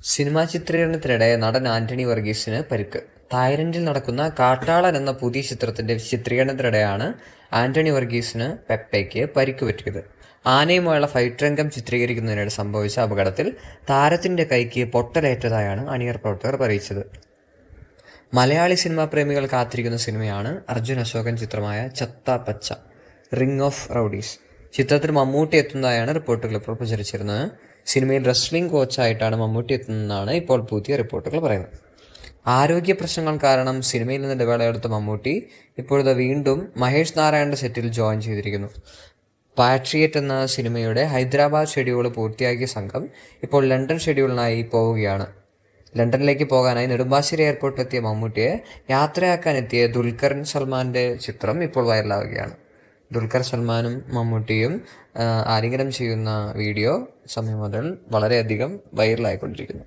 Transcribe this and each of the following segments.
Cinema ചിത്രീകരണത്തിനിടെ നടൻ ആന്റണി വർഗീസിന് പരിക്ക്. തായ്ലൻഡിൽ നടക്കുന്ന കാട്ടാളൻ എന്ന പുതിയ ചിത്രത്തിന്റെ ചിത്രീകരണത്തിനിടെയാണ് ആന്റണി വർഗീസിന് പെപ്പയ്ക്ക് പരിക്ക് പറ്റിയത്. ആനയുമായുള്ള ഫൈറ്റ് രംഗം ചിത്രീകരിക്കുന്നതിനിടെ സംഭവിച്ച അപകടത്തിൽ താരത്തിന്റെ കൈക്ക് പൊട്ടലേറ്റതായാണ് അണിയർ പ്രവർത്തകർ അറിയിച്ചത്. മലയാളി സിനിമാ പ്രേമികൾ കാത്തിരിക്കുന്ന സിനിമയാണ് അർജുൻ അശോകൻ ചിത്രമായ ചത്ത പച്ച റിംഗ് ഓഫ് റൗഡീസ്. ചിത്രത്തിൽ മമ്മൂട്ടി എത്തുന്നതായാണ് റിപ്പോർട്ടുകൾ ഇപ്പോൾ പ്രചരിച്ചിരുന്നത്. സിനിമയിൽ റെസ്ലിംഗ് കോച്ചായിട്ടാണ് മമ്മൂട്ടി എത്തുന്നതെന്നാണ് ഇപ്പോൾ പുതിയ റിപ്പോർട്ടുകൾ പറയുന്നത്. ആരോഗ്യ പ്രശ്നങ്ങൾ കാരണം സിനിമയിൽ നിന്ന് ഇടവേളയെടുത്ത മമ്മൂട്ടി ഇപ്പോഴത്തെ വീണ്ടും മഹേഷ് നാരായണന്റെ സെറ്റിൽ ജോയിൻ ചെയ്തിരിക്കുന്നു. പാട്രിയറ്റ് എന്ന സിനിമയുടെ ഹൈദരാബാദ് ഷെഡ്യൂൾ പൂർത്തിയാക്കിയ സംഘം ഇപ്പോൾ ലണ്ടൻ ഷെഡ്യൂളിനായി പോവുകയാണ്. ലണ്ടനിലേക്ക് പോകാനായി നെടുമ്പാശ്ശേരി എയർപോർട്ടിലെത്തിയ മമ്മൂട്ടിയെ യാത്രയാക്കാനെത്തിയ ദുൽഖർ സൽമാന്റെ ചിത്രം ഇപ്പോൾ വൈറലാവുകയാണ്. ദുൽഖർ സൽമാനും മമ്മൂട്ടിയും ആലിംഗനം ചെയ്യുന്ന വീഡിയോ സമയം മുതൽ വളരെയധികം വൈറലായിക്കൊണ്ടിരിക്കുന്നു.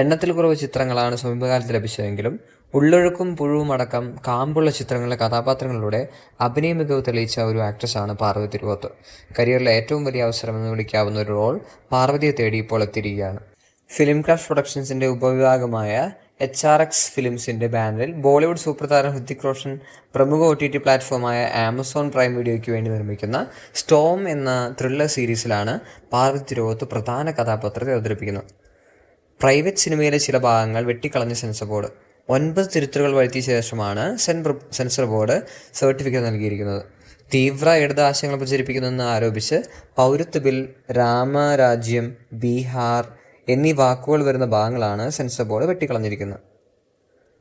എണ്ണത്തിൽ കുറവ് ചിത്രങ്ങളാണ് സമീപകാലത്ത് ലഭിച്ചതെങ്കിലും ഉള്ളൊഴുക്കും പുഴുവും അടക്കം കാമ്പുള്ള ചിത്രങ്ങളിലെ കഥാപാത്രങ്ങളിലൂടെ അഭിനയ മികവ് തെളിയിച്ച ഒരു ആക്ട്രസാണ് പാർവതി തിരുവോത്ത്. കരിയറിലെ ഏറ്റവും വലിയ അവസരമെന്ന് വിളിക്കാവുന്ന ഒരു റോൾ പാർവതിയെ തേടി ഇപ്പോൾ എത്തിയിരിക്കുകയാണ്. ഫിലിം ക്രാഫ്റ്റ് പ്രൊഡക്ഷൻസിന്റെ ഉപവിഭാഗമായ HRX ഫിലിംസിന്റെ ബാനറിൽ ബോളിവുഡ് സൂപ്പർ താരം ഹൃതിക് റോഷൻ പ്രമുഖ OTT പ്ലാറ്റ്ഫോമായ ആമസോൺ പ്രൈം വീഡിയോയ്ക്ക് വേണ്ടി നിർമ്മിക്കുന്ന സ്റ്റോം എന്ന ത്രില്ലർ സീരീസിലാണ് പാർവതി തിരുവോത്ത് പ്രധാന കഥാപാത്രത്തെ അവതരിപ്പിക്കുന്നത്. പ്രൈവറ്റ് സിനിമയിലെ ചില ഭാഗങ്ങൾ വെട്ടിക്കളഞ്ഞ സെൻസർ ബോർഡ് 9 തിരുത്തലുകൾ വരുത്തിയ ശേഷമാണ് സെൻസർ ബോർഡ് സർട്ടിഫിക്കറ്റ് നൽകിയിരിക്കുന്നത്. തീവ്ര ഇടത് ആശയങ്ങൾ പ്രചരിപ്പിക്കുന്നെന്ന് ആരോപിച്ച് പൗരത്വ ബിൽ, രാമരാജ്യം, ബീഹാർ എന്നീ വാക്കുകൾ വരുന്ന ഭാഗങ്ങളാണ് സെൻസർ ബോർഡ് വെട്ടിക്കളഞ്ഞിരിക്കുന്നത്.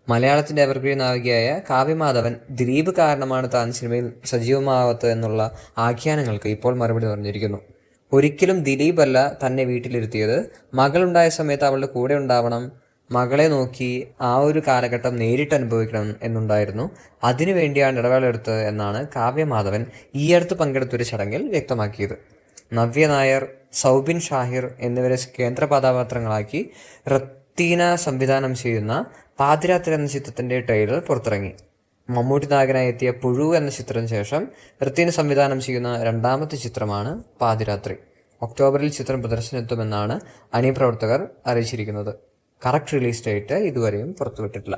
മലയാളത്തിന്റെ എവർഗ്രീൻ നായികയായ കാവ്യമാധവൻ ദിലീപ് കാരണമാണ് താൻ സിനിമയിൽ സജീവമാവാത്തത് എന്നുള്ള ആഖ്യാനങ്ങൾക്ക് ഇപ്പോൾ മറുപടി പറഞ്ഞിരിക്കുന്നു. ഒരിക്കലും ദിലീപ് അല്ല തന്നെ വീട്ടിലിരുത്തിയത്, മകളുണ്ടായ സമയത്ത് അവളുടെ കൂടെ ഉണ്ടാവണം, മകളെ നോക്കി ആ ഒരു കാലഘട്ടം നേരിട്ട് അനുഭവിക്കണം എന്നുണ്ടായിരുന്നു, അതിനു വേണ്ടിയാണ് ഇടവേള എടുത്തത് എന്നാണ് കാവ്യമാധവൻ ഈ അടുത്ത് പങ്കെടുത്തൊരു ചടങ്ങിൽ വ്യക്തമാക്കിയത്. നവ്യ നായർ, സൗബിൻ ഷാഹിർ എന്നിവരെ കേന്ദ്ര കഥാപാത്രങ്ങളാക്കി റത്തീന സംവിധാനം ചെയ്യുന്ന പാതിരാത്രി എന്ന ചിത്രത്തിന്റെ ട്രെയിലർ പുറത്തിറങ്ങി. മമ്മൂട്ടി നായകനായി എത്തിയ പുഴു എന്ന ചിത്രത്തിന് ശേഷം റത്തീന സംവിധാനം ചെയ്യുന്ന രണ്ടാമത്തെ ചിത്രമാണ് പാതിരാത്രി. ഒക്ടോബറിൽ ചിത്രം പ്രദർശനമെത്തുമെന്നാണ് അണിയർ പ്രവർത്തകർ അറിയിച്ചിരിക്കുന്നത്. കറക്റ്റ് റിലീസ് ഡേറ്റ് ഇതുവരെയും പുറത്തുവിട്ടിട്ടില്ല.